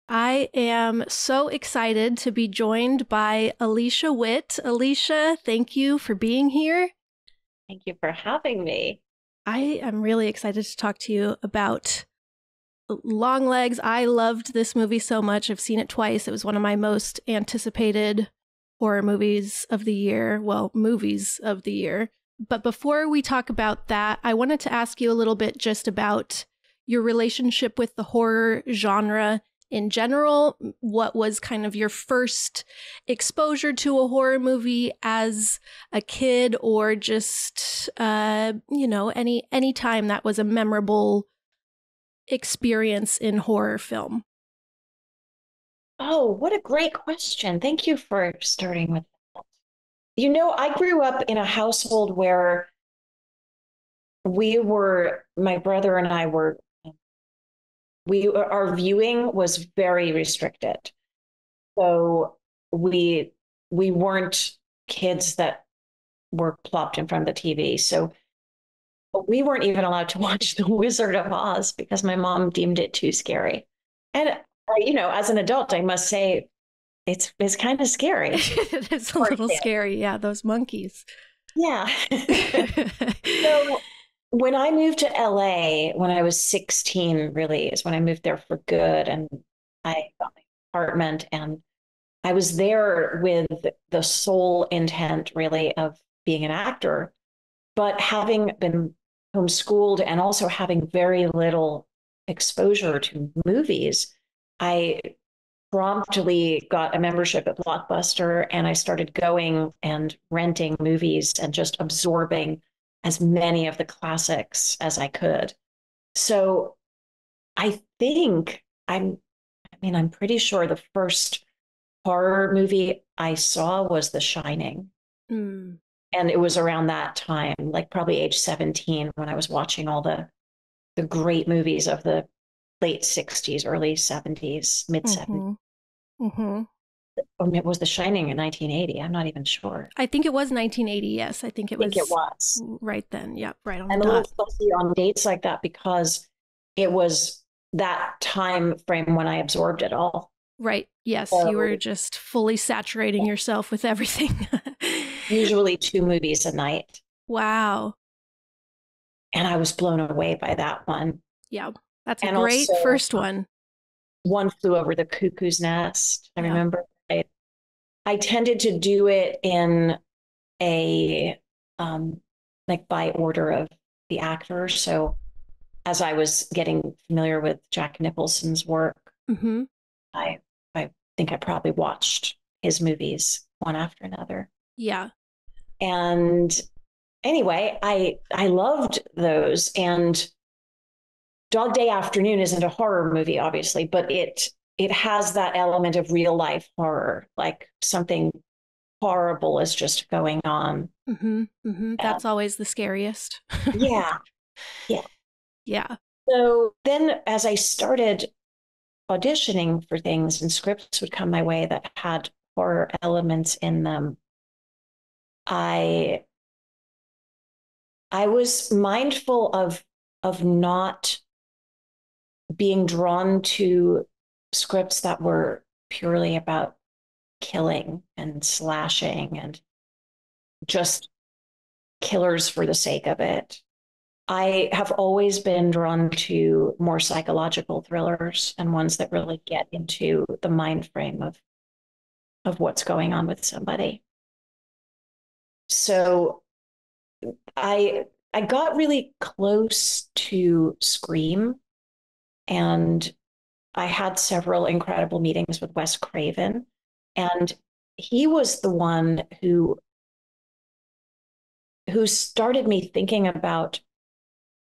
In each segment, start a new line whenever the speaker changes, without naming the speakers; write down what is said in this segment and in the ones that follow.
I am so excited to be joined by Alicia Witt. Alicia, thank you for being here.
Thank you for having me.
I am really excited to talk to you about Longlegs. I loved this movie so much. I've seen it twice. It was one of my most anticipated horror movies of the year. Well, movies of the year. But before we talk about that, I wanted to ask you a little bit just about your relationship with the horror genre in general. What was kind of your first exposure to a horror movie as a kid, or just any time that was a memorable experience in horror film?
Oh, what a great question. Thank you for starting with that. I grew up in a household where my brother and I our viewing was very restricted. So we we weren't kids that were plopped in front of the TV. So we weren't even allowed to watch The Wizard of Oz because my mom deemed it too scary. And as an adult, I must say it's kind of scary.
It's a little scary. Yeah, those monkeys.
Yeah. So when I moved to LA, when I was 16, really is when I moved there for good. And I got my apartment, and I was there with the sole intent, really, of being an actor. But having been homeschooled and also having very little exposure to movies, I promptly got a membership at Blockbuster, and I started going and renting movies and just absorbing as many of the classics as I could. So I think I'm pretty sure the first horror movie I saw was The Shining.
Mm.
And it was around that time, like probably age 17, when I was watching all the great movies of the late 60s, early 70s, mid 70s.
Mm-hmm. Mm-hmm.
Or it was The Shining in 1980. I'm not even sure.
I think it was 1980. Yes, I think it
I think it
was
was.
right then. Yep, right on the
I'm a little
dot.
fussy on dates like that because it was that time frame when I absorbed it all.
Right. Yes, you
So
were just fully saturating yourself with everything.
usually two movies a night.
Wow.
And I was blown away by that one.
Yeah, that's a
And
great
also
first one.
One Flew Over the Cuckoo's Nest. I
Yeah.
remember I tended to do it in a like by order of the actor. So as I was getting familiar with Jack Nicholson's work,
Mm-hmm.
I I think I probably watched his movies one after another.
Yeah.
And anyway, I loved those. And Dog Day Afternoon isn't a horror movie, obviously, but it has that element of real life horror, like something horrible is just going on.
Mm-hmm. Mm-hmm.
And
That's always the scariest.
yeah, yeah.
Yeah.
So then as I started auditioning for things and scripts would come my way that had horror elements in them, I I was mindful of not being drawn to scripts that were purely about killing and slashing and just killers for the sake of it. I have always been drawn to more psychological thrillers and ones that really get into the mind frame of what's going on with somebody. So I got really close to Scream, and I had several incredible meetings with Wes Craven, and he was the one who started me thinking about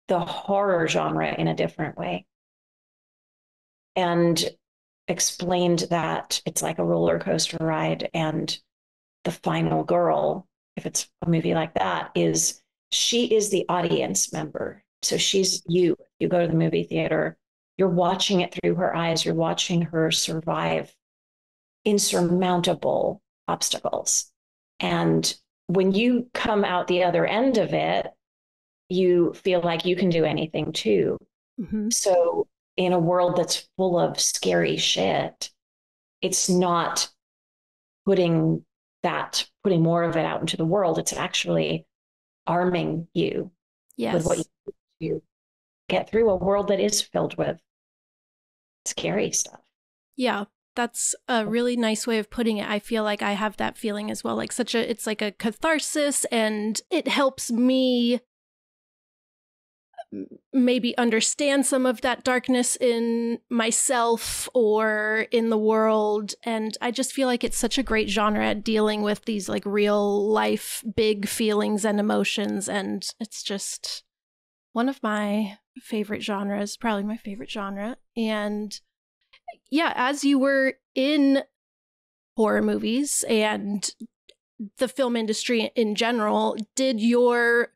the horror genre in a different way, and explained that it's like a roller coaster ride, and the final girl, if it's a movie like that, she is the audience member. So she's you. You go to the movie theater, you're watching it through her eyes, you're watching her survive insurmountable obstacles. And when you come out the other end of it, you feel like you can do anything too.
Mm-hmm.
So in a world that's full of scary shit, it's not putting more of it out into the world. It's actually arming you with what you
Yes.
need to get through a world that is filled with scary stuff.
Yeah. That's a really nice way of putting it. I feel like I have that feeling as well. Like it's like a catharsis, and it helps me maybe understand some of that darkness in myself or in the world. And I just feel like it's such a great genre at dealing with these like real life big feelings and emotions. And it's just one of my favorite genres, probably my favorite genre. And yeah, as you were in horror movies and the film industry in general, did your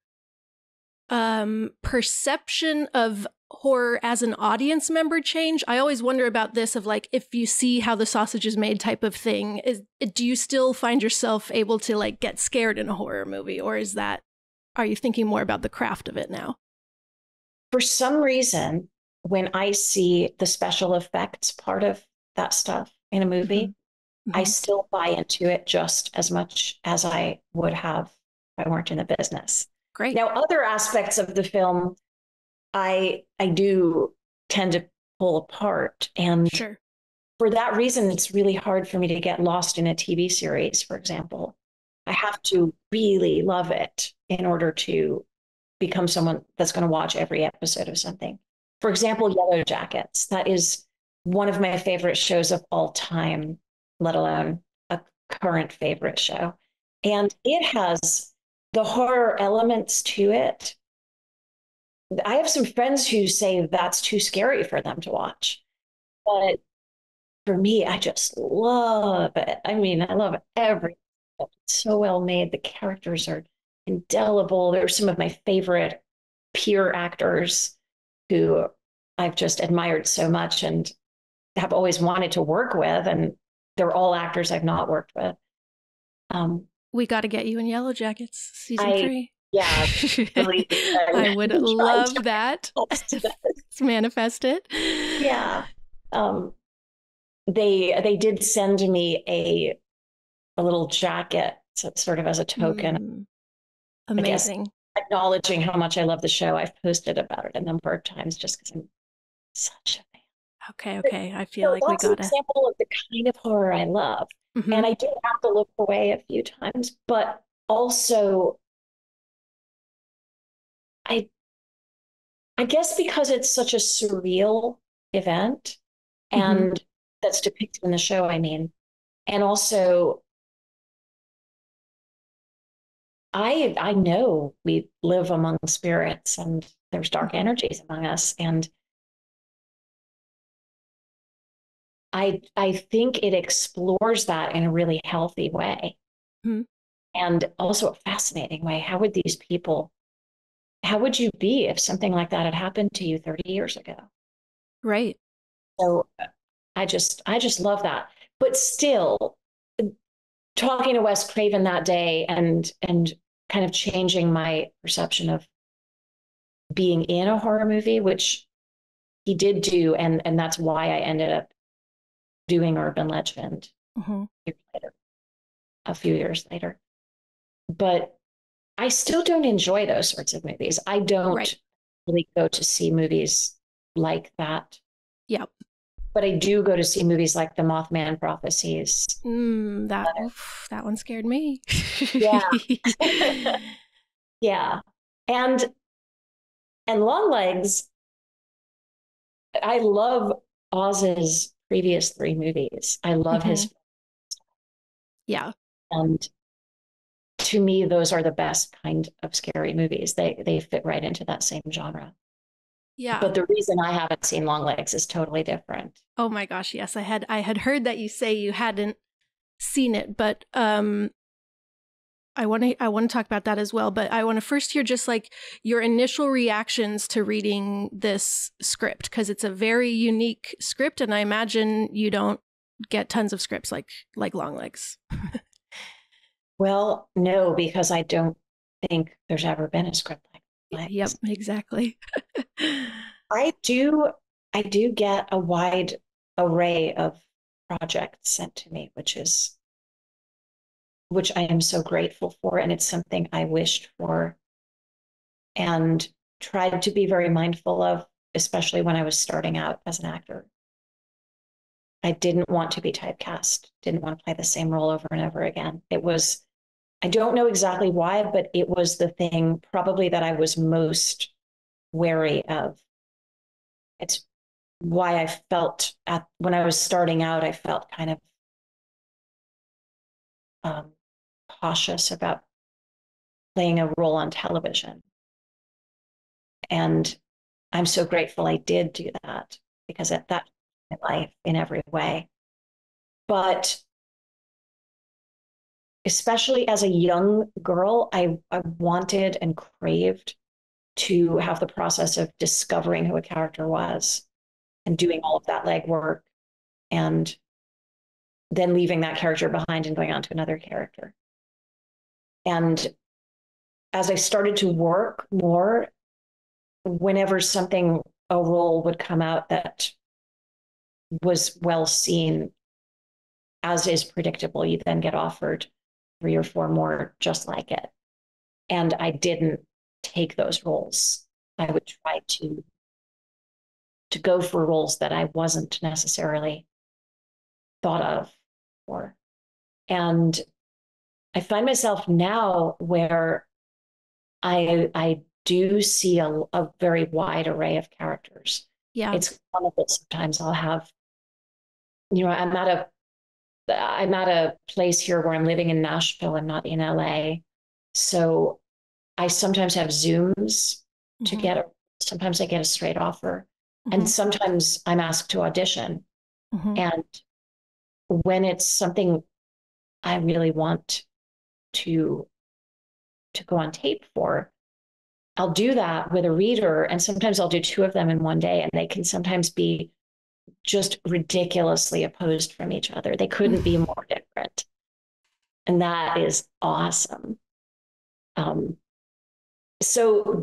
perception of horror as an audience member change? I always wonder about this, of like, if you see how the sausage is made type of thing, do you still find yourself able to like get scared in a horror movie, or are you thinking more about the craft of it now?
For some reason, when I see the special effects part of that stuff in a movie, I still buy into it just as much as I would have if I weren't in the business.
Great.
Now, other aspects of the film, I do tend to pull apart. And
Sure.
for that reason, it's really hard for me to get lost in a TV series, for example. I have to really love it in order to become someone that's going to watch every episode of something. For example, Yellow Jackets. That is one of my favorite shows of all time, let alone a current favorite show. And it has the horror elements to it. I have some friends who say that's too scary for them to watch. But for me, I just love it. I mean, I love everything. It's so well made. The characters are indelible. They're some of my favorite peer actors who I've just admired so much and have always wanted to work with. And they're all actors I've not worked with.
We got to get you in Yellow Jackets season 3.
Yeah, really,
I would love that. Let's manifest it.
Yeah. They did send me a little jacket, so sort of as a token.
Amazing.
Acknowledging how much I love the show. I've posted about it a number of times just because I'm such a fan.
Okay. I feel like we
that's an
gotta.
example of the kind of horror I love. And I do have to look away a few times, but also I guess because it's such a surreal event and that's depicted in the show, I mean, and also I know we live among spirits and there's dark energies among us. And I think it explores that in a really healthy way. And also a fascinating way. How would you be if something like that had happened to you 30 years ago?
Right.
So I just love that. But still, talking to Wes Craven that day and kind of changing my perception of being in a horror movie, which he did do, and that's why I ended up doing Urban Legend a few years later. But I still don't enjoy those sorts of movies. I don't really go to see movies like that.
Yep.
But I do go to see movies like The Mothman Prophecies.
That one scared me.
Yeah. Yeah. And Longlegs, I love Oz's previous 3 movies. I love his.
Yeah.
And to me, those are the best kind of scary movies. They fit right into that same genre.
Yeah.
But the reason I haven't seen Longlegs is totally different.
Oh my gosh, yes. I had heard that you say you hadn't seen it, but I want to talk about that as well, but I want to first hear just like your initial reactions to reading this script, because it's a very unique script, and I imagine you don't get tons of scripts like Longlegs.
Well, no, because I don't think there's ever been a script like Longlegs.
Yep, exactly.
I do I do get a wide array of projects sent to me, which I am so grateful for. And it's something I wished for and tried to be very mindful of, especially when I was starting out as an actor. I didn't want to be typecast, didn't want to play the same role over and over again. I don't know exactly why, but it was the thing probably that I was most wary of. It's why I felt when I was starting out, I felt kind of um, cautious about playing a role on television. And I'm so grateful I did do that because at that point in my life in every way. But especially as a young girl, I wanted and craved to have the process of discovering who a character was and doing all of that legwork and then leaving that character behind and going on to another character. And as I started to work more, whenever a role would come out that was well seen, as is predictable, you then get offered 3 or 4 more just like it. And I didn't take those roles. I would try to go for roles that I wasn't necessarily thought of for. And I find myself now where I do see a very wide array of characters.
Yeah.
It's common that sometimes I'll have, I'm at a place here where I'm living in Nashville. I'm not in LA. So I sometimes have Zooms to
Mm-hmm.
sometimes I get a straight offer.
Mm-hmm.
And sometimes I'm asked to audition.
Mm-hmm.
And when it's something I really want to go on tape for, I'll do that with a reader. And sometimes I'll do 2 of them in one day. And they can sometimes be just ridiculously opposed from each other. They couldn't be more different. And that is awesome. Um, so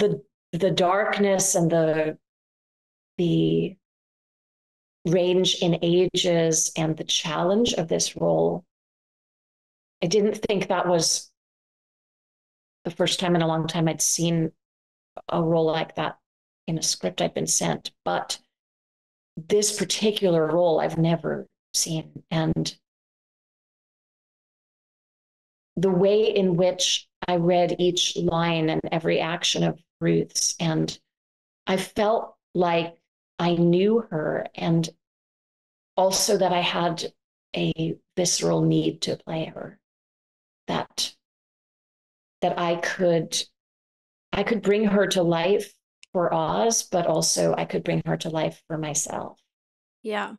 the darkness and the range in ages and the challenge of this role, I didn't think that was the first time in a long time I'd seen a role like that in a script I'd been sent. But this particular role I've never seen. And the way in which I read each line and every action of Ruth's, and I felt like I knew her, and also that I had a visceral need to play her, that I could bring her to life for Oz, but also I could bring her to life for myself.
Yeah.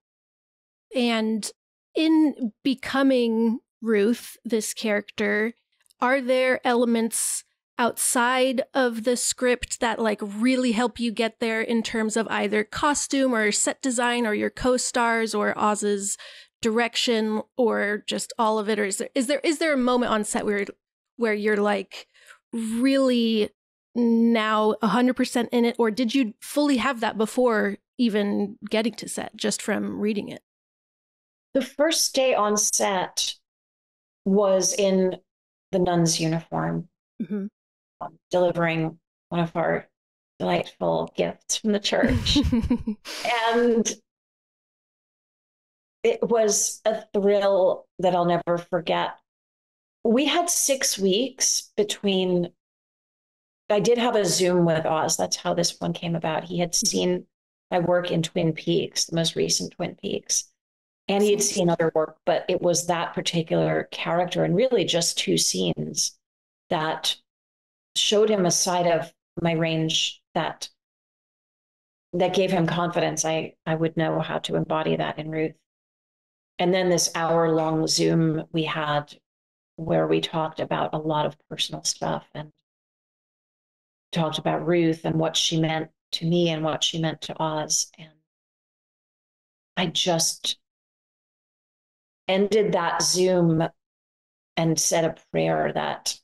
And in becoming Ruth, this character, are there elements outside of the script that like really help you get there in terms of either costume or set design or your co-stars or Oz's direction or just all of it? Or is there a moment on set where you're like really now 100% in it, or did you fully have that before even getting to set just from reading it?
The first day on set was in the nun's uniform,
Mm-hmm.
delivering one of our delightful gifts from the church. And it was a thrill that I'll never forget. We had 6 weeks between. I did have a Zoom with Oz. That's how this one came about. He had seen my work in Twin Peaks, the most recent Twin Peaks, and he had seen other work, but it was that particular character and really just 2 scenes that showed him a side of my range that gave him confidence. I would know how to embody that in Ruth. And then this hour-long Zoom we had where we talked about a lot of personal stuff and talked about Ruth and what she meant to me and what she meant to Oz. And I just ended that Zoom and said a prayer that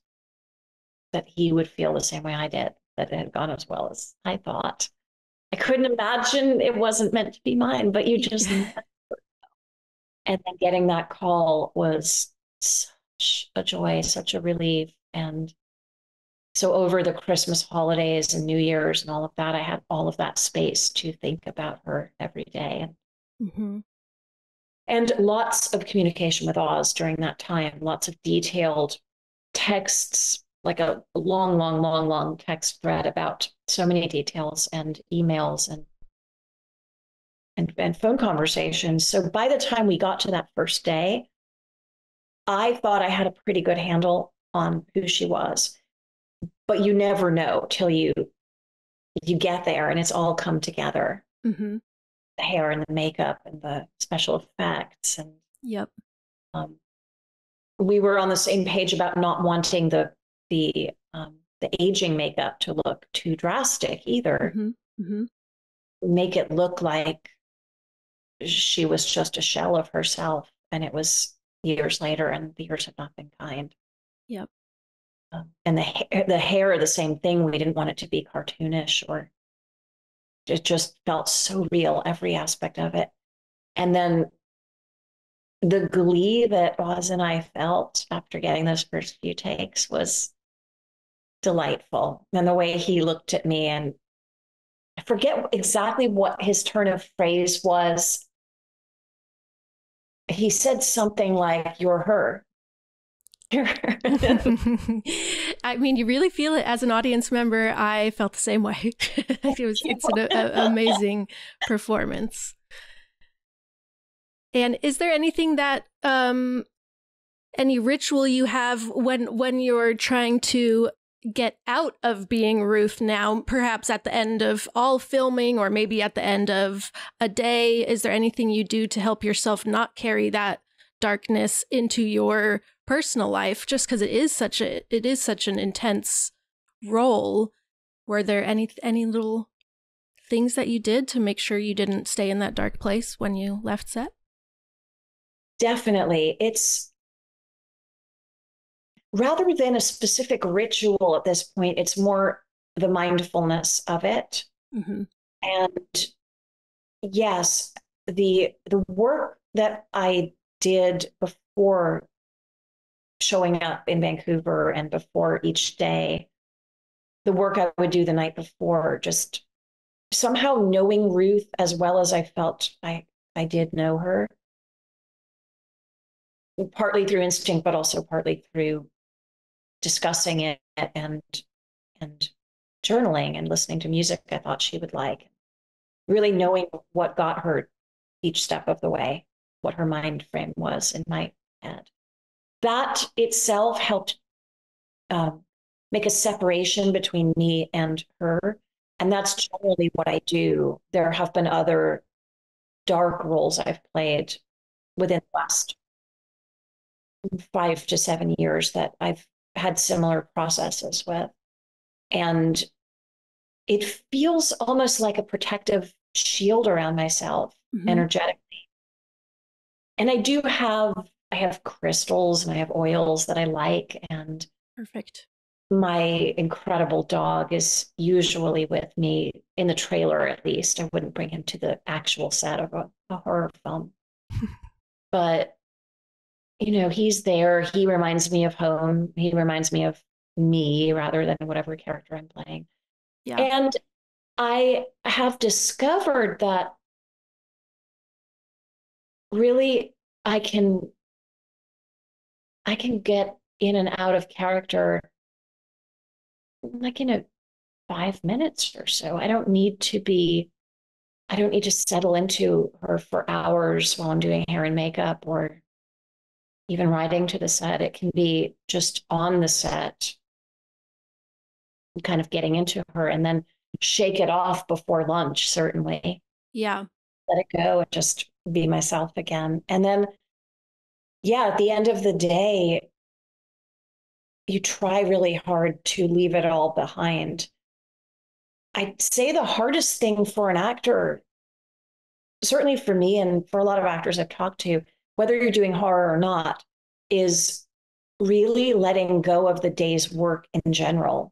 he would feel the same way I did, that it had gone as well as I thought. I couldn't imagine it wasn't meant to be mine, but you just, and then getting that call was such a joy, such a relief. And so over the Christmas holidays and New Year's and all of that, I had all of that space to think about her every day.
Mm-hmm.
And lots of communication with Oz during that time, lots of detailed texts, like a long text thread about so many details, and emails and phone conversations. So by the time we got to that first day, I thought I had a pretty good handle on who she was. But you never know till you get there and it's all come together.
Mm-hmm.
The hair and the makeup and the special effects. And
Yep.
We were on the same page about not wanting the aging makeup to look too drastic either.
Mm-hmm. Mm-hmm.
Make it look like she was just a shell of herself, and it was years later, and the years have not been kind.
Yep.
And the hair, the same thing. We didn't want it to be cartoonish, or it just felt so real, every aspect of it. And then the glee that Oz and I felt after getting those first few takes was delightful. And the way he looked at me, and I forget exactly what his turn of phrase was. He said something like, "You're her."
I mean, you really feel it as an audience member. I felt the same way. It's an amazing performance. And is there anything that any ritual you have when you're trying to get out of being Ruth now, perhaps at the end of all filming or maybe at the end of a day? Is there anything you do to help yourself not carry that darkness into your personal life, just because it is such an intense role? Were there any little things that you did to make sure you didn't stay in that dark place when you left set?
Definitely. It's rather than a specific ritual at this point, it's more the mindfulness of it.
Mm-hmm.
And yes, the work that I did before showing up in Vancouver and before each day, the work I would do the night before, just somehow knowing Ruth as well as I felt I did know her, partly through instinct, but also partly through discussing it and journaling and listening to music I thought she would like, really knowing what got her each step of the way, what her mind frame was in my head. That itself helped make a separation between me and her. And that's generally what I do. There have been other dark roles I've played within the last 5 to 7 years that I've had similar processes with. And it feels almost like a protective shield around myself, mm-hmm. energetically. And I have crystals and I have oils that I like. And
perfect.
My incredible dog is usually with me in the trailer, at least. I wouldn't bring him to the actual set of a horror film. But, he's there. He reminds me of home. He reminds me of me rather than whatever character I'm playing. Yeah. And I have discovered that really I can get in and out of character like in 5 minutes or so. I don't need to settle into her for hours while I'm doing hair and makeup or even riding to the set. It can be just on the set, kind of getting into her, and then shake it off before lunch, certainly.
Yeah.
Let it go and just be myself again. And then, yeah, at the end of the day, you try really hard to leave it all behind. I'd say the hardest thing for an actor, certainly for me and for a lot of actors I've talked to, whether you're doing horror or not, is really letting go of the day's work in general.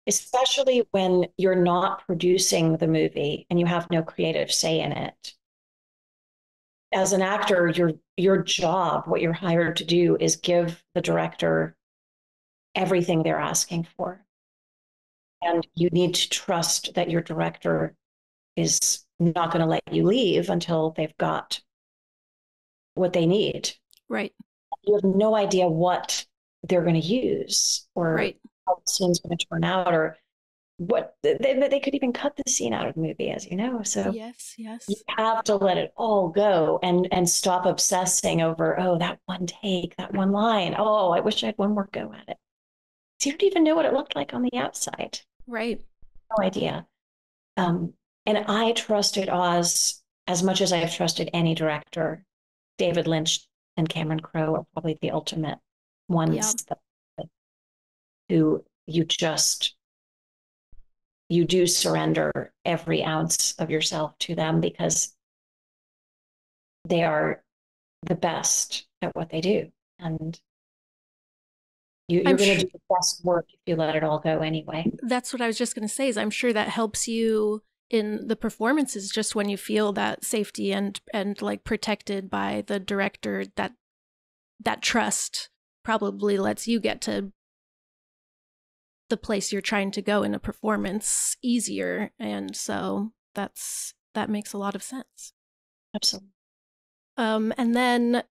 especially when you're not producing the movie and you have no creative say in it. As an actor, your job, what you're hired to do, is give the director everything they're asking for. And you need to trust that your director is not going to let you leave until they've got what they need.
Right.
You have no idea what they're going to use or
Right.
how the scene's going to turn out or what they could even cut the scene out of the movie, as you know. So
Yes.
you
Yes.
have to let it all go and stop obsessing over, oh, that one take, that one line. Oh, I wish I had one more go at it. So you don't even know what it looked like on the outside.
Right.
No idea. Um, and I trusted Oz as much as I've trusted any director. David Lynch and Cameron Crowe are probably the ultimate
Yeah.
ones who you do surrender every ounce of yourself to them because they are the best at what they do. And
I'm
you're going to
sure
do the best work if you let it all go anyway.
that's what I was just going to say is I'm sure that helps you in the performances just when you feel that safety and like protected by the director, that trust probably lets you get to the place you're trying to go in a performance easier, and so that makes a lot of sense.
Absolutely.
And then,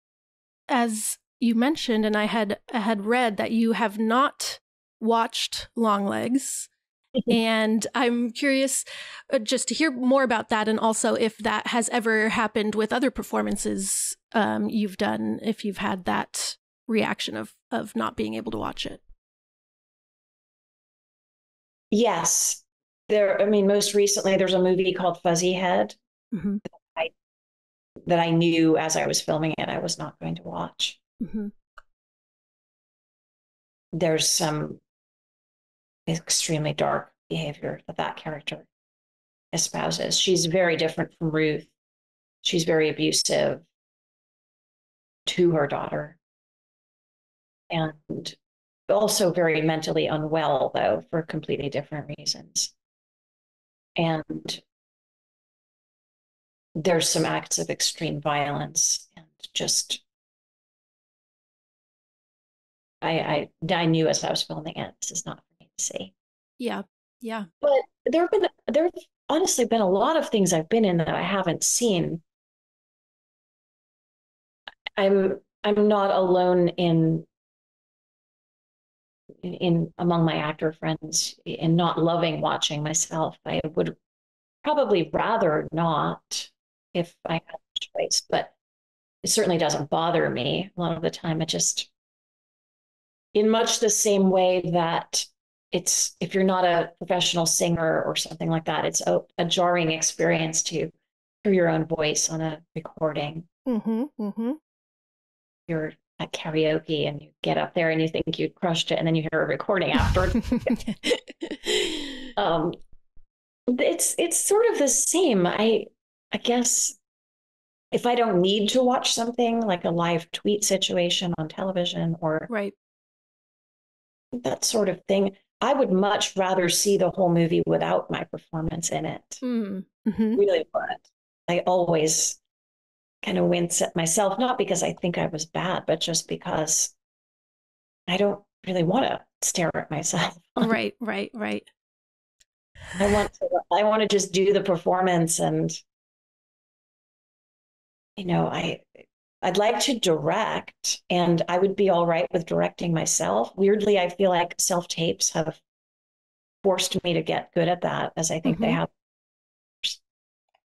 as you mentioned, and I had read that you have not watched Longlegs, and I'm curious just to hear more about that, and also if that has ever happened with other performances you've done, if you've had that reaction of not being able to watch it.
Yes. I mean, most recently there's a movie called Fuzzy Head
Mm-hmm.
I, that I knew as I was filming it I was not going to watch.
Mm-hmm.
There's some extremely dark behavior that character espouses. She's very different from Ruth. She's very abusive to her daughter and also very mentally unwell, though, for completely different reasons. And there's some acts of extreme violence and just I knew as I was filming it, this is not for me to see.
Yeah. Yeah.
But there have honestly been a lot of things I've been in that I haven't seen. I'm not alone in among my actor friends in not loving watching myself. I would probably rather not if I had a choice, but it certainly doesn't bother me. A lot of the time, it just, in much the same way that it's, if you're not a professional singer or something like that, it's a jarring experience to hear your own voice on a recording.
Mm-hmm. Mm-hmm.
You're at karaoke and you get up there and you think you crushed it, and then you hear a recording after. um, it's sort of the same. I guess if I don't need to watch something like a live tweet situation on television or
Right.
that sort of thing, I would much rather see the whole movie without my performance in it.
Mm-hmm.
Really would. I always kind of wince at myself, not because I think I was bad, but just because I don't really want to stare at myself.
Right. Right. Right.
I want to just do the performance and I'd like to direct and I would be all right with directing myself. Weirdly, I feel like self-tapes have forced me to get good at that, as I think they
Mm-hmm.
have.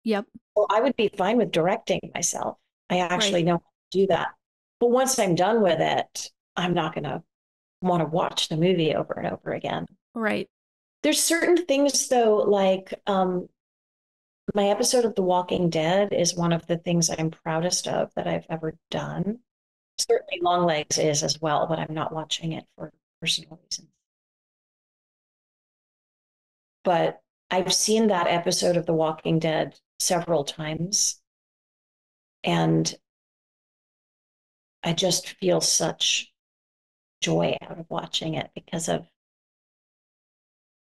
Yep.
Well, I would be fine with directing myself. I
Right.
actually know how to do that. But once I'm done with it, I'm not going to want to watch the movie over and over again.
Right.
There's certain things though, like my episode of The Walking Dead is one of the things I'm proudest of that I've ever done. Certainly Longlegs is as well, but I'm not watching it for personal reasons. But I've seen that episode of The Walking Dead several times, and I just feel such joy out of watching it because of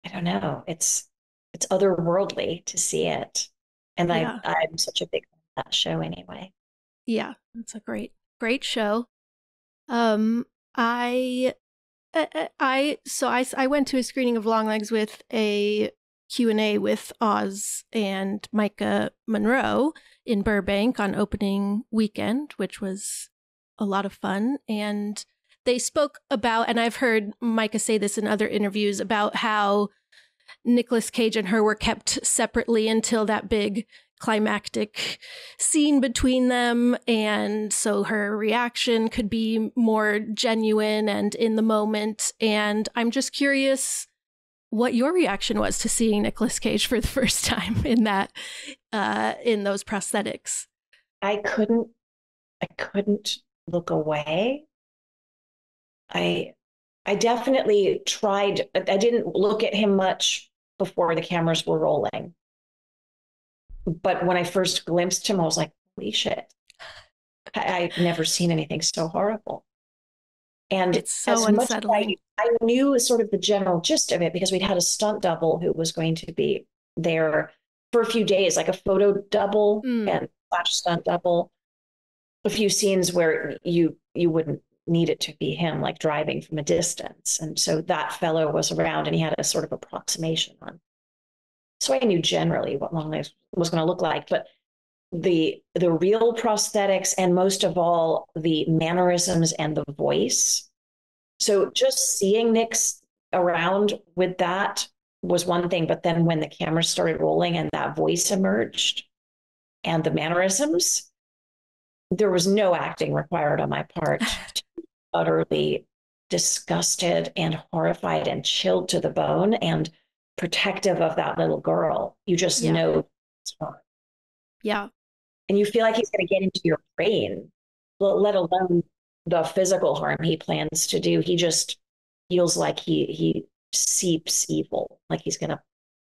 I don't know, it's otherworldly to see it. And
Yeah.
I'm such a big fan of that show anyway.
Yeah. It's a great show. Um, I, I went to a screening of Longlegs with a Q&A with Oz and Micah Monroe in Burbank on opening weekend, which was a lot of fun. And they spoke about, and I've heard Micah say this in other interviews, about how Nicolas Cage and her were kept separately until that big climactic scene between them. And so her reaction could be more genuine and in the moment. And I'm just curious what your reaction was to seeing Nicolas Cage for the first time in that, in those prosthetics.
I couldn't look away. I definitely tried. I didn't look at him much before the cameras were rolling. But when I first glimpsed him, I was like, holy shit. I've never seen anything so horrible. And
It's so
as much as
unsettling.
I knew sort of the general gist of it, because we'd had a stunt double who was going to be there for a few days, like a photo double and slash stunt double. A few scenes where you wouldn't need it to be him, like driving from a distance. And so that fellow was around and he had a sort of approximation on. So I knew generally what Longlegs was going to look like, but the real prosthetics and most of all the mannerisms and the voice. So just seeing Nick's around with that was one thing, but then when the camera started rolling and that voice emerged and the mannerisms, there was no acting required on my part. Utterly disgusted and horrified and chilled to the bone and protective of that little girl. You just know it's wrong.
Yeah.
And you feel like he's going to get into your brain, let alone the physical harm he plans to do. He just feels like he seeps evil, like he's going to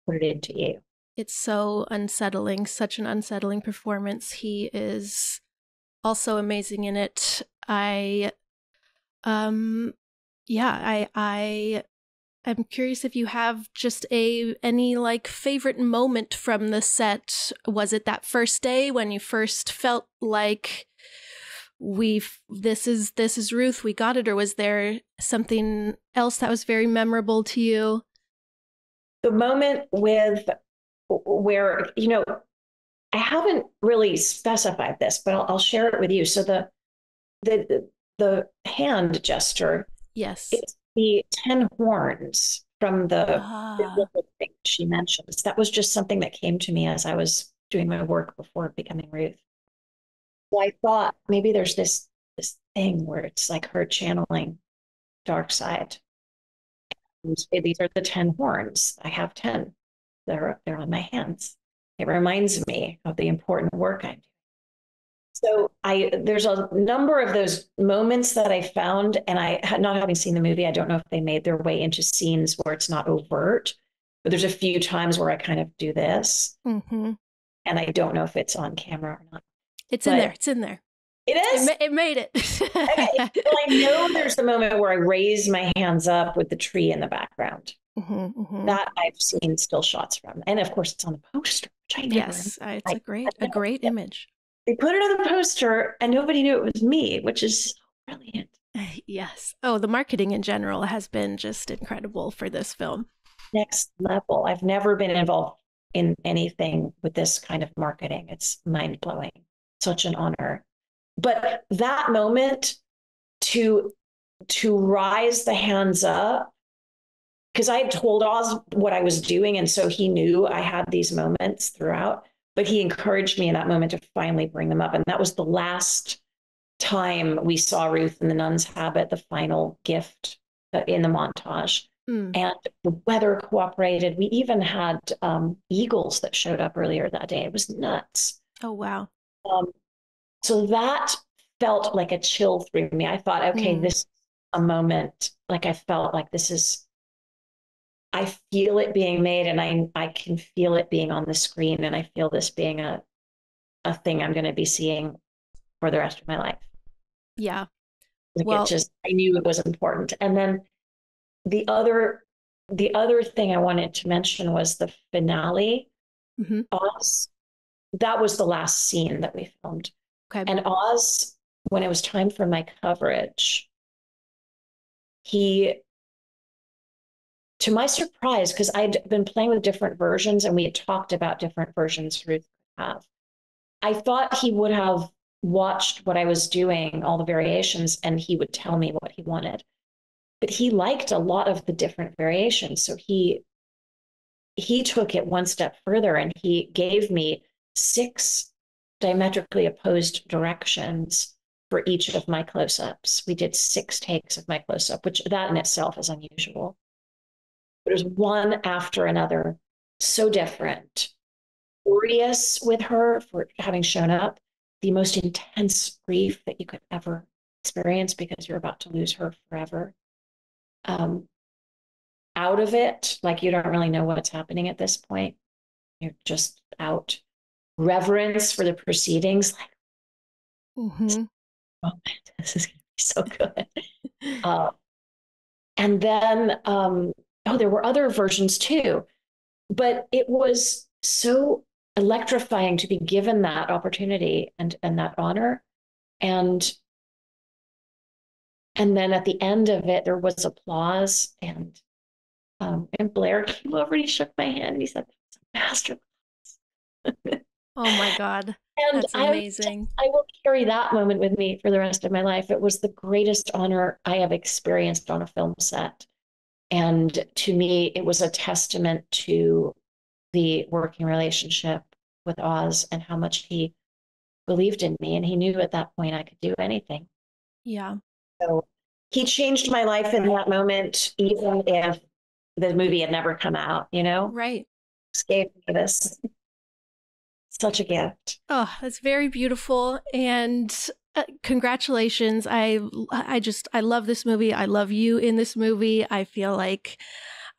put it into you.
It's so unsettling, such an unsettling performance. He is also amazing in it. I am curious if you have just any like favorite moment from the set. Was it that first day when you first felt like this is Ruth, we got it, or was there something else that was very memorable to you?
The moment where, I haven't really specified this, but I'll share it with you. So the hand gesture,
Yes,
it's the 10 horns from the biblical thing she mentions. That was just something that came to me as I was doing my work before becoming Ruth. So I thought maybe there's this thing where it's like her channeling dark side. These are the 10 horns. I have 10. They're on my hands. It reminds me of the important work I'm doing. So there's a number of those moments that I found, and I had not having seen the movie, I don't know if they made their way into scenes where it's not overt, but there's a few times where I kind of do this, and I don't know if it's on camera or not.
It's in there. It's in there.
It is?
It made it.
Okay. Well, I know there's the moment where I raise my hands up with the tree in the background. That I've seen still shots from. And of course, it's on the poster, which I never.
Yes, it's a great image.
They put it on the poster and nobody knew it was me, which is brilliant.
Yes. Oh, the marketing in general has been just incredible for this film.
Next level. I've never been involved in anything with this kind of marketing. It's mind-blowing. Such an honor. But that moment to rise the hands up, because I had told Oz what I was doing, and so he knew I had these moments throughout, but he encouraged me in that moment to finally bring them up. And that was the last time we saw Ruth in the nun's habit, the final gift in the montage. And the weather cooperated. We even had eagles that showed up earlier that day. It was nuts.
Oh, wow.
So that felt like a chill through me. I thought, okay, this is a moment. Like I felt like I feel it being made, and I can feel it being on the screen, and I feel this being a thing I'm going to be seeing for the rest of my life.
Yeah.
Like I knew it was important. And then the other the other thing I wanted to mention was the finale.
Mm-hmm.
Oz, that was the last scene that we filmed.
Okay.
And Oz, when it was time for my coverage, he, to my surprise, because I'd been playing with different versions and we had talked about different versions Ruth could have, I thought he would have watched what I was doing, all the variations, and he would tell me what he wanted. But he liked a lot of the different variations. So he took it one step further and he gave me 6 diametrically opposed directions for each of my close-ups. We did 6 takes of my close-up, which that in itself is unusual. But it was one after another, so different. Furious with her for having shown up, the most intense grief that you could ever experience because you're about to lose her forever. Out of it, like you don't really know what's happening at this point. You're just out. Reverence for the proceedings, like,
Mm-hmm.
oh, this is going to be so good. And then, there were other versions too, but it was so electrifying to be given that opportunity and that honor. And then at the end of it, there was applause, and Blair came over and he shook my hand and he said, "That's a masterclass."
Oh my God.
And
That's amazing.
I will carry that moment with me for the rest of my life. It was the greatest honor I have experienced on a film set. And to me, it was a testament to the working relationship with Oz and how much he believed in me. And he knew at that point I could do anything.
Yeah.
So he changed my life in that moment, even if the movie had never come out,
Right.
Just gave me this. Such a gift.
Oh, that's very beautiful. And congratulations. I love this movie. I love you in this movie. I feel like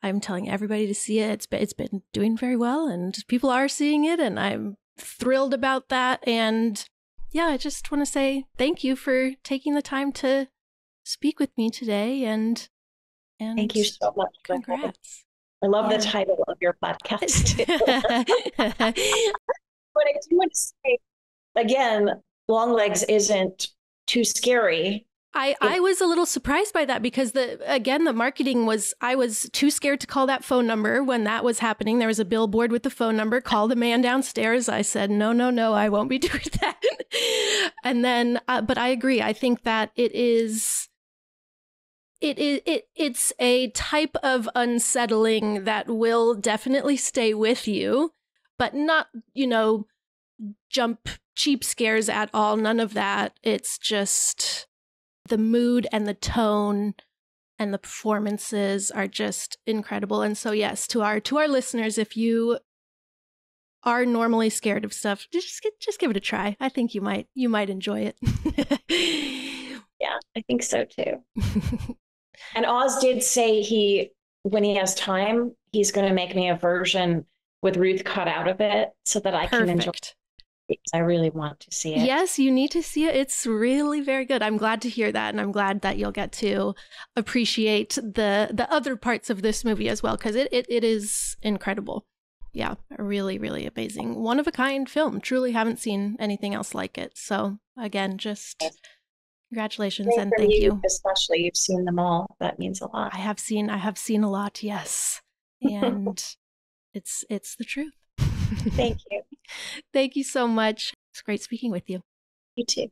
I'm telling everybody to see it. It's been doing very well and people are seeing it and I'm thrilled about that. And yeah, I just want to say thank you for taking the time to speak with me today and
thank you so much.
Congrats.
I love the title of your podcast too. But I do want to say, again, Longlegs isn't too scary.
I was a little surprised by that because the marketing was, I was too scared to call that phone number when that was happening. There was a billboard with the phone number, call the man downstairs. I said, no, I won't be doing that. And then, but I agree. I think that it's a type of unsettling that will definitely stay with you, but not, jump cheap scares at all. None of that. It's just the mood and the tone and the performances are just incredible. And so, yes, to our listeners, if you are normally scared of stuff, just give it a try. I think you might enjoy it.
Yeah, I think so too. And Oz did say when he has time, he's going to make me a version with Ruth cut out of it so that I can enjoy it. Because I really want to see it. Yes,
you need to see it. It's really very good. I'm glad to hear that. And I'm glad that you'll get to appreciate the other parts of this movie as well, because it is incredible. Yeah, a really, really amazing, one-of-a-kind film. Truly haven't seen anything else like it. So again, just congratulations and thank you.
Especially, you've seen them all. That means a lot.
I have seen a lot, yes. And it's the truth.
Thank you.
Thank you so much. It's great speaking with you.
You too.